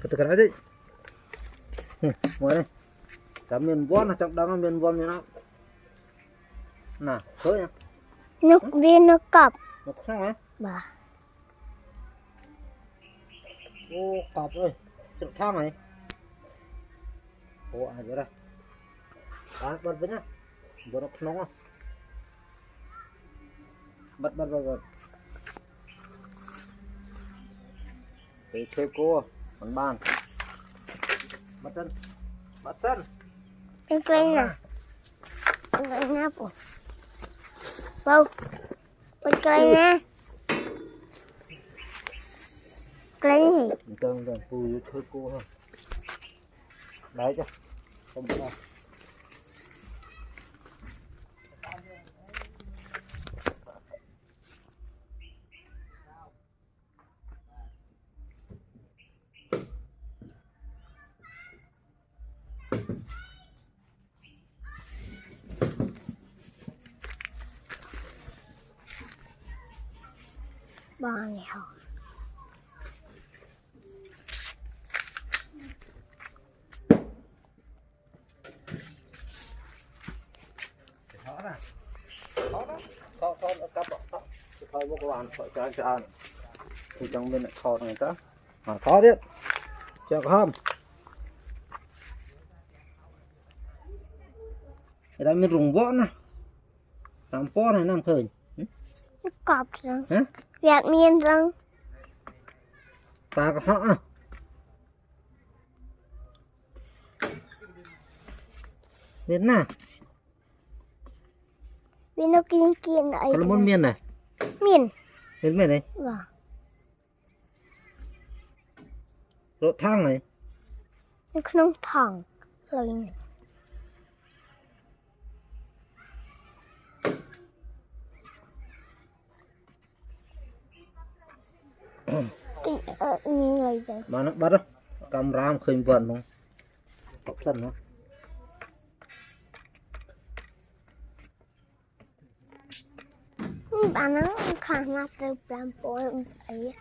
từ cái đấy đi ngồi đây cả miền vón trong đó miền vón như nó nè thôi nha nước viên nước cọp nó không á bà ô cọp ơi chụp thang này ô ai vậy đây bật với nhá vừa nó nóng không bật để chơi cô còn bàn bật chân cái cây nè cây nè bầu bật cây nè cây gì chân rồi tôi chơi cô thôi đấy chứ không được đâu bò nghèo thôi cắp thôi bố các bạn cho ăn thì trong bên lại kho này ta mà khó biết chưa có không cái đó mình rùng võ nè làm po này năng khởi nước cọp rừng hả Việt miên rừng ta có họ miền nào vì nó kiên kiên ấy có muốn miền này miên miền này vâng độ thang này nó không thẳng lên thì như vậy đấy mà nó bắt đó cầm ram khơi vần không tóc sân nó bạn nó khả năng từ làm bố ấy